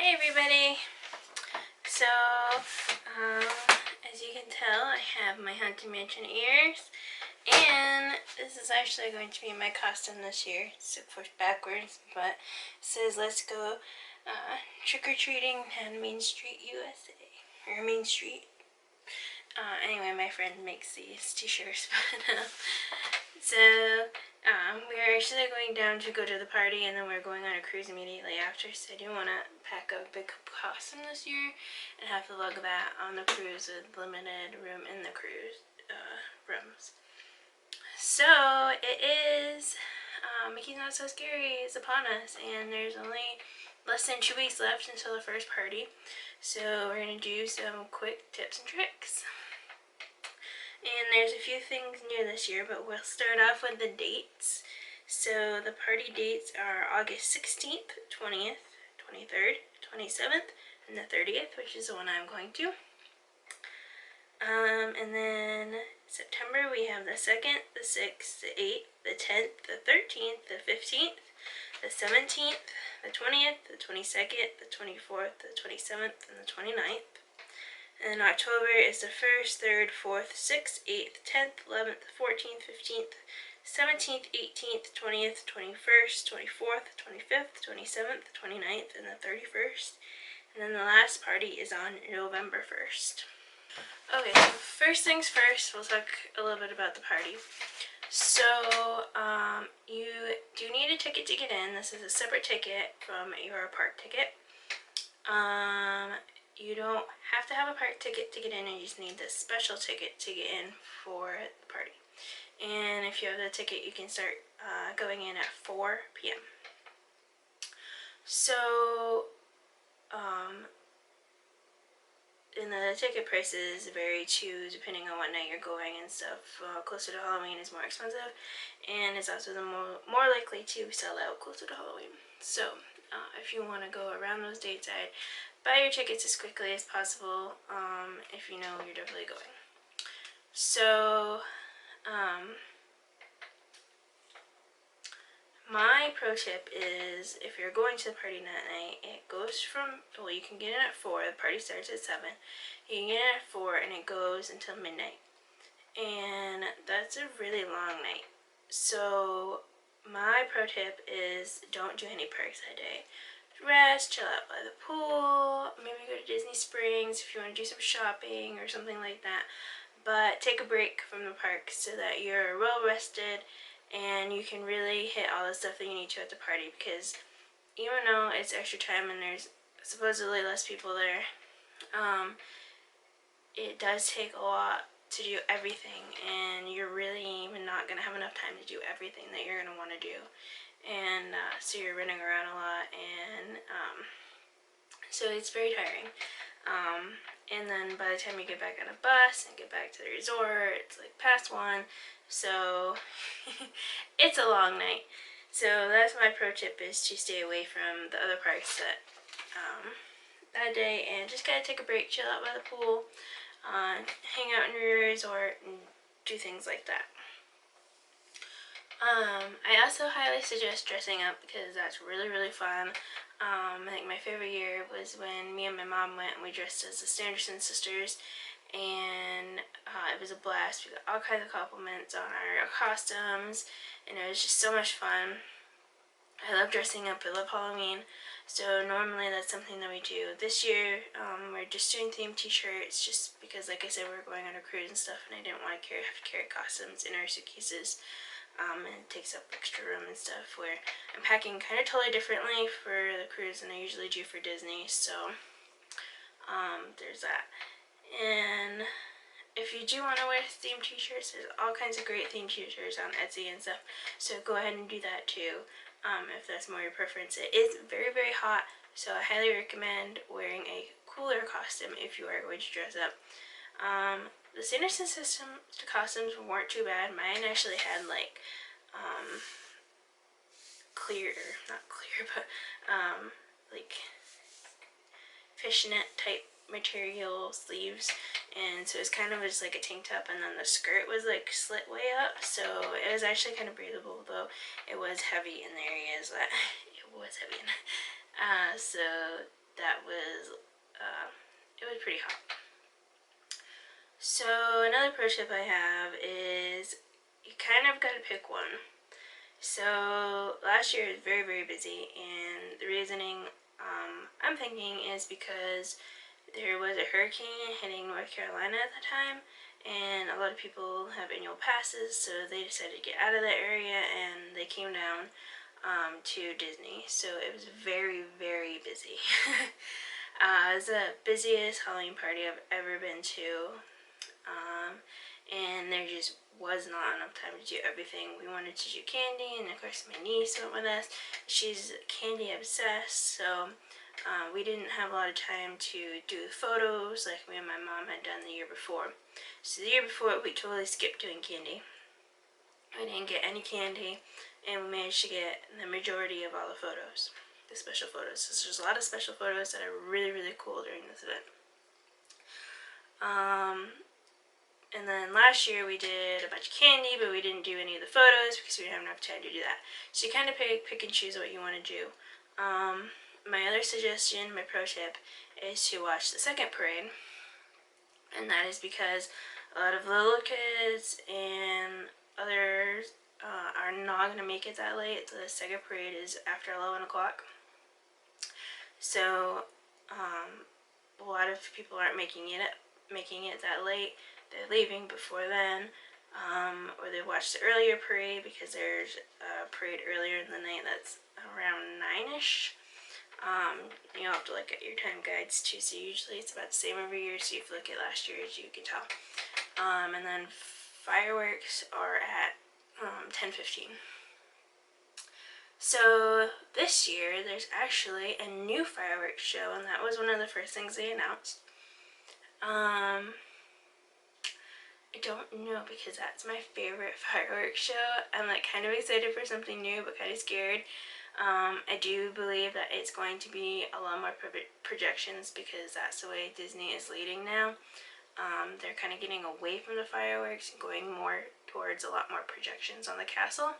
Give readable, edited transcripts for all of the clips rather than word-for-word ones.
Hey everybody! So, as you can tell, I have my Haunted Mansion ears, and this is actually going to be my costume this year. It's of course backwards, but it says let's go trick-or-treating on Main Street, USA. Or Main Street. Anyway, my friend makes these t-shirts, we're actually going down to go to the party, and then we're going on a cruise immediately after, so I didn't want to pack a big costume this year and have to lug that on the cruise with limited room in the cruise rooms. So it is Mickey's Not So Scary is upon us, and there's only less than 2 weeks left until the first party, so we're going to do some quick tips and tricks. And there's a few things new this year, but we'll start off with the dates. So the party dates are August 16th, 20th, 23rd, 27th, and the 30th, which is the one I'm going to. And then September we have the 2nd, the 6th, the 8th, the 10th, the 13th, the 15th, the 17th, the 20th, the 22nd, the 24th, the 27th, and the 29th. And October is the 1st, 3rd, 4th, 6th, 8th, 10th, 11th, 14th, 15th, 17th, 18th, 20th, 21st, 24th, 25th, 27th, 29th, and the 31st. And then the last party is on November 1st. Okay, so first things first, we'll talk a little bit about the party. So, you do need a ticket to get in. This is a separate ticket from your park ticket. You don't have to have a park ticket to get in, you just need this special ticket to get in for the party. And if you have the ticket, you can start going in at 4 p.m. So, and the ticket prices vary too, depending on what night you're going and stuff. Closer to Halloween is more expensive, and it's also the more likely to sell out closer to Halloween. So, if you want to go around those dates, I'd buy your tickets as quickly as possible, if you know you're definitely going. So, my pro tip is, if you're going to the party that night, it goes from, well, you can get in at 4, the party starts at 7, you can get in at 4, and it goes until midnight. And that's a really long night. So, my pro tip is, don't do any perks that day. Rest, chill out by the pool, maybe go to Disney Springs if you want to do some shopping or something like that. But take a break from the park so that you're well rested and you can really hit all the stuff that you need to at the party, because even though it's extra time and there's supposedly less people there, it does take a lot to do everything, and you're really even not going to have enough time to do everything that you're going to want to do. And so you're running around a lot, and so it's very tiring. And then by the time you get back on a bus and get back to the resort, it's like past 1, so it's a long night. So that's my pro tip, is to stay away from the other parks that day, and just gotta take a break, chill out by the pool, hang out in your resort, and do things like that. I also highly suggest dressing up, because that's really, really fun. I think my favorite year was when me and my mom went and we dressed as the Sanderson sisters, and it was a blast. We got all kinds of compliments on our costumes, and it was just so much fun. I love dressing up, I love Halloween, so normally that's something that we do. This year, we're just doing themed t-shirts, just because, like I said, we're going on a cruise and stuff, and I didn't want to have to carry costumes in our suitcases. And it takes up extra room and stuff, where I'm packing kind of totally differently for the cruise than I usually do for Disney, so there's that. And if you do want to wear themed t-shirts, there's all kinds of great themed t-shirts on Etsy and stuff, so go ahead and do that too, if that's more your preference. It is very, very hot, so I highly recommend wearing a cooler costume if you are going to dress up. The Sanderson system costumes weren't too bad. Mine actually had like like fishnet type material sleeves, and so it's kind of just like a tank top, and then the skirt was like slit way up, so it was actually kind of breathable, though it was heavy in the areas that it was heavy in. So that was, it was pretty hot. So another pro tip I have is you kind of got to pick one. So last year was very, very busy, and the reasoning I'm thinking is because there was a hurricane hitting North Carolina at the time, and a lot of people have annual passes, so they decided to get out of that area, and they came down to Disney. So it was very, very busy. It was the busiest Halloween party I've ever been to. And there just was not enough time to do everything. We wanted to do candy, and of course my niece went with us. She's candy obsessed, so we didn't have a lot of time to do the photos like me and my mom had done the year before. So the year before, we totally skipped doing candy. I didn't get any candy, and we managed to get the majority of all the photos, the special photos. So there's a lot of special photos that are really, really cool during this event. And then last year we did a bunch of candy, but we didn't do any of the photos because we didn't have enough time to do that. So you kind of pick and choose what you want to do. My other suggestion, my pro tip, is to watch the second parade. And that is because a lot of little kids and others are not going to make it that late. The second parade is after 11 o'clock. So a lot of people aren't making it that late. They're leaving before then, or they watch the earlier parade because there's a parade earlier in the night that's around 9ish. You'll have to look at your time guides too, so usually it's about the same every year, so if you look at last year's you can tell. And then fireworks are at 10:15. So this year there's actually a new fireworks show, and that was one of the first things they announced. I don't know, because that's my favorite fireworks show. I'm like kind of excited for something new, but kind of scared. I do believe that it's going to be a lot more projections, because that's the way Disney is leading now. They're kind of getting away from the fireworks and going more towards a lot more projections on the castle.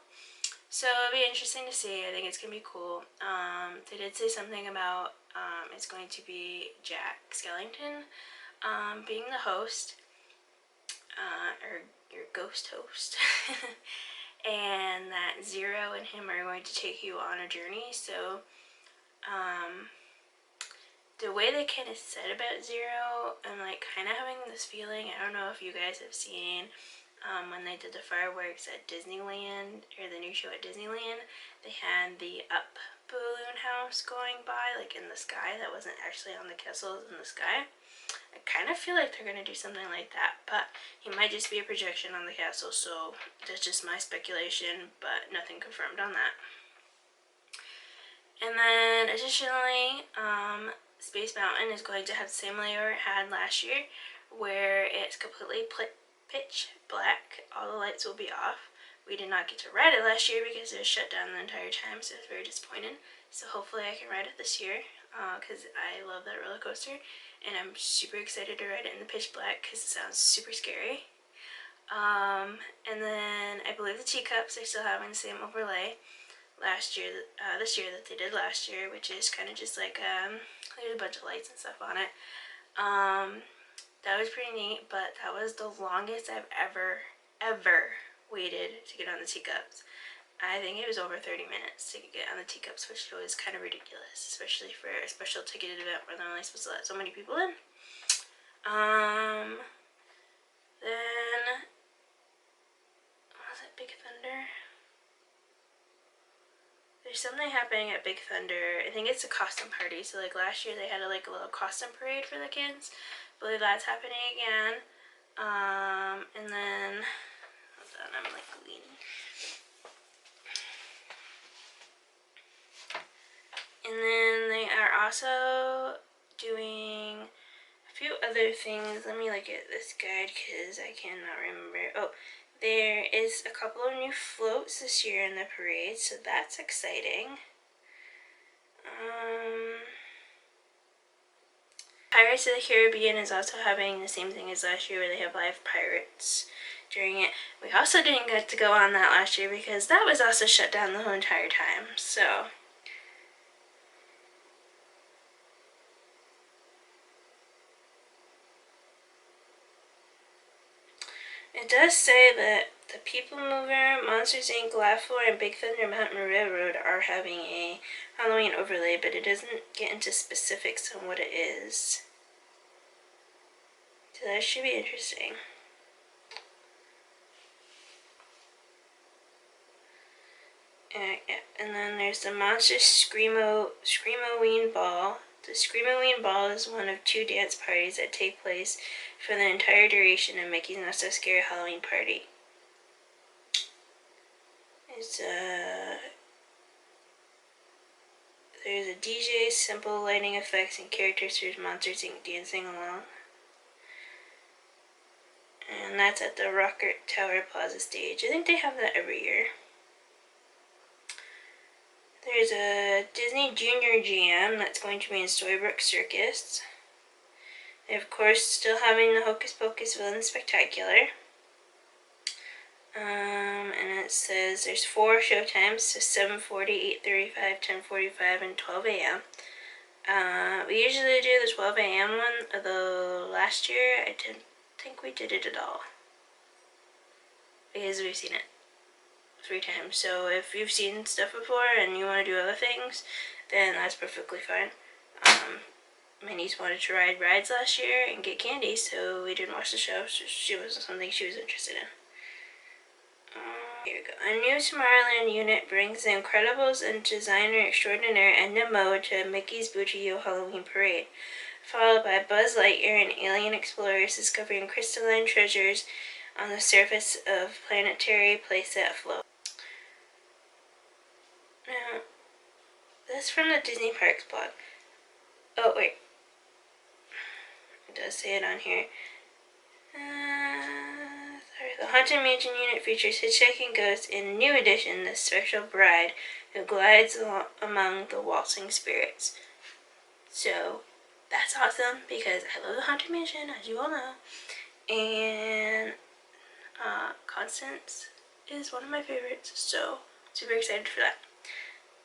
So it'll be interesting to see. I think it's going to be cool. They did say something about it's going to be Jack Skellington being the host, or your ghost host. And that Zero and him are going to take you on a journey. So the way they kind of said about Zero, I'm like kind of having this feeling, I don't know if you guys have seen when they did the fireworks at Disneyland, or the new show at Disneyland, they had the up balloon house going by like in the sky that wasn't actually on the castle, it was in the sky. I kind of feel like they're going to do something like that, but it might just be a projection on the castle, so that's just my speculation, but nothing confirmed on that. And then additionally, Space Mountain is going to have the same layout it had last year, where it's completely pitch black. All the lights will be off. We did not get to ride it last year because it was shut down the entire time, so it's very disappointing. So hopefully I can ride it this year, because I love that roller coaster, and I'm super excited to ride it in the pitch black because it sounds super scary. And then I believe the teacups are still having the same overlay this year that they did last year, which is kind of just like there's a bunch of lights and stuff on it. That was pretty neat, but that was the longest I've ever waited to get on the teacups. I think it was over 30 minutes to get on the teacups, which was kind of ridiculous, especially for a special ticketed event where they're only supposed to let so many people in. Then was it Big Thunder? There's something happening at Big Thunder. I think it's a costume party. So like last year they had a little costume parade for the kids. I believe that's happening again. And then hold on, I'm like leaning. And then they are also doing a few other things. Let me look at this guide because I cannot remember. Oh, there is a couple of new floats this year in the parade, so that's exciting. Pirates of the Caribbean is also having the same thing as last year, where they have live pirates during it. We also didn't get to go on that last year because that was also shut down the whole entire time, so It does say that the People Mover, Monsters Inc., Laugh Floor, and Big Thunder Mountain Railroad are having a Halloween overlay, but it doesn't get into specifics on what it is. So that should be interesting. And then there's the Monsters Screamoween Ball. The Screamoween Ball is one of 2 dance parties that take place for the entire duration of Mickey's Not So Scary Halloween Party. There's a DJ, simple lighting effects, and characters whose monsters dancing along. And that's at the Rocket Tower Plaza stage. I think they have that every year. There's a Disney Junior Jam that's going to be in Storybrooke Circus. They, of course, still having the Hocus Pocus Villain Spectacular. And it says there's 4 show times, so 7:40, 8:35, 10:45, and 12 a.m. We usually do the 12 a.m. one, although last year I didn't think we did it at all. Because we've seen it 3 times. So if you've seen stuff before and you want to do other things, then that's perfectly fine. My niece wanted to ride rides last year and get candy, so we didn't watch the show. So she wasn't something she was interested in. Here we go. A new Tomorrowland unit brings the Incredibles and designer extraordinaire Edna Mode to Mickey's Booty-O Halloween Parade, followed by Buzz Lightyear and alien explorers discovering crystalline treasures on the surface of planetary playset float. Now, that's from the Disney Parks blog. Oh, wait. It does say it on here. The Haunted Mansion unit features hitchhiking ghosts in a new edition, the Special Bride, who glides among the waltzing spirits. So, that's awesome, because I love the Haunted Mansion, as you all know. And Constance is one of my favorites, so super excited for that.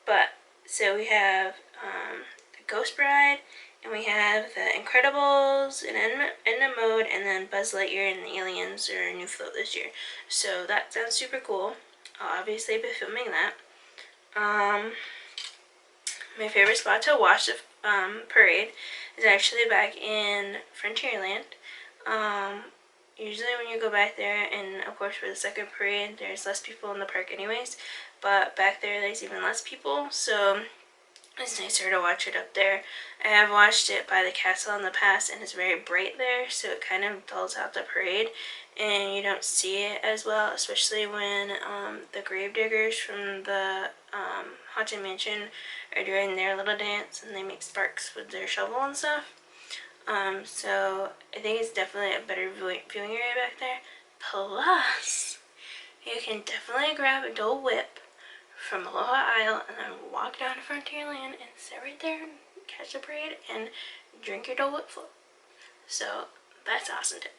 But, so we have the Ghost Bride, and we have the Incredibles and Edna Mode, and then Buzz Lightyear and the Aliens are a new float this year. So that sounds super cool. I'll obviously be filming that. My favorite spot to watch the parade is actually back in Frontierland. Usually when you go back there, and of course for the second parade, there's less people in the park anyways, but back there there's even less people, so it's nicer to watch it up there. I have watched it by the castle in the past, and it's very bright there, so it kind of dulls out the parade, and you don't see it as well, especially when the gravediggers from the Haunted Mansion are doing their little dance, and they make sparks with their shovel and stuff. So I think it's definitely a better viewing area back there. Plus, you can definitely grab a Dole Whip from Aloha Isle and then walk down to Frontierland and sit right there and catch the parade and drink your Dole Whip float. So that's an awesome tip.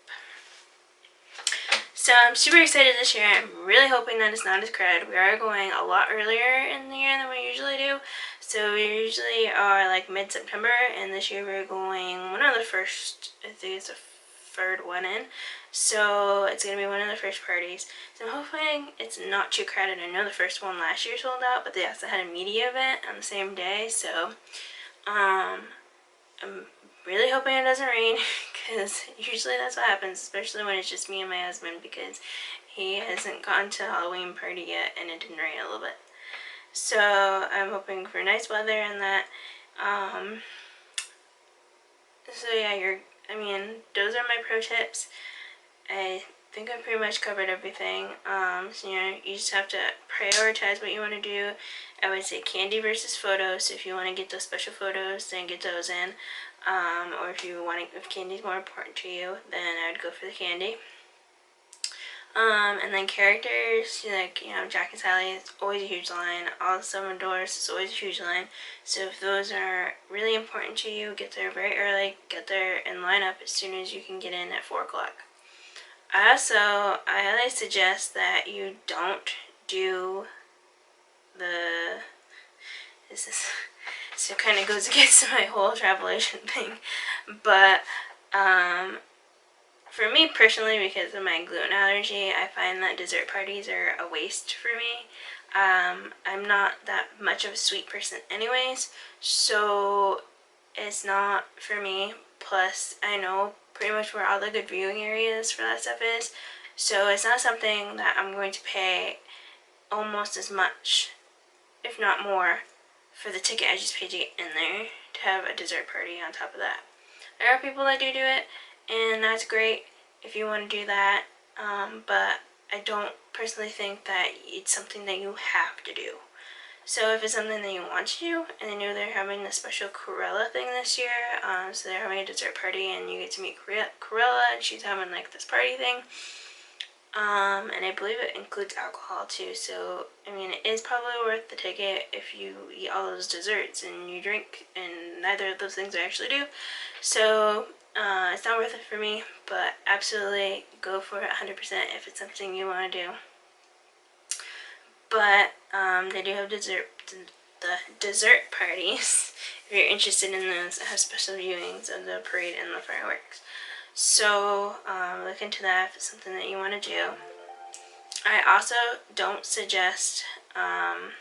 So I'm super excited this year. I'm really hoping that it's not as crowded. We are going a lot earlier in the year than we usually do. So we usually are like mid-September, and this year we're going one of the first, I think it's the third one in. So it's going to be one of the first parties. So I'm hoping it's not too crowded. I know the first one last year sold out, but they also had a media event on the same day. So I'm really hoping it doesn't rain, because usually that's what happens, especially when it's just me and my husband, because he hasn't gone to a Halloween party yet and it didn't rain a little bit. So I'm hoping for nice weather and that. So yeah, those are my pro tips. I think I pretty much covered everything. So you just have to prioritize what you want to do. I would say candy versus photos. So if you want to get those special photos, then get those in. Or if candy's more important to you, then I would go for the candy. And then characters, like, Jack and Sally, it's always a huge line. All the Seven Doors, it's always a huge line. So if those are really important to you, get there very early, get there and line up as soon as you can get in at 4 o'clock. I highly suggest that you don't do so it kind of goes against my whole travel agent thing, but for me personally, because of my gluten allergy, I find that dessert parties are a waste for me. I'm not that much of a sweet person anyways, so it's not for me. Plus, I know pretty much where all the good viewing areas for that stuff is, so it's not something that I'm going to pay almost as much, if not more, for the ticket I just paid to get in there to have a dessert party on top of that. There are people that do it, and that's great if you want to do that, but I don't personally think that it's something that you have to do. So if it's something that you want to do, and I know they're having a special Corella thing this year, so they're having a dessert party and you get to meet Corella, and she's having like this party thing. And I believe it includes alcohol too, so I mean it is probably worth the ticket if you eat all those desserts and you drink, and neither of those things I actually do. So it's not worth it for me, but absolutely go for it 100% if it's something you want to do. But they do have the dessert parties if you're interested in those. That have special viewings of the parade and the fireworks. So look into that if it's something that you want to do. I also don't suggest, and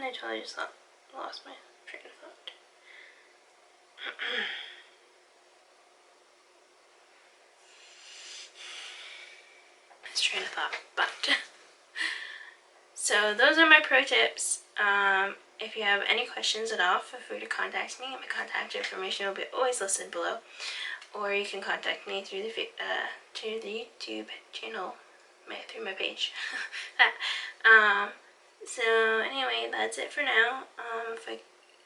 I totally just lost my train of thought. This train of thought, but so those are my pro tips. If you have any questions at all, feel free to contact me. My contact information will be always listed below, or you can contact me through the YouTube channel, through my page. So anyway, that's it for now.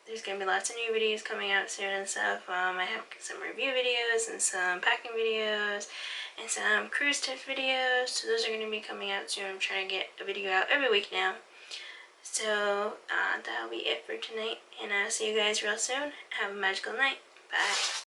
There's gonna be lots of new videos coming out soon and stuff. I have some review videos and some packing videos and some cruise tip videos. So those are gonna be coming out soon. I'm trying to get a video out every week now. So that'll be it for tonight, and I'll see you guys real soon. Have a magical night. Bye.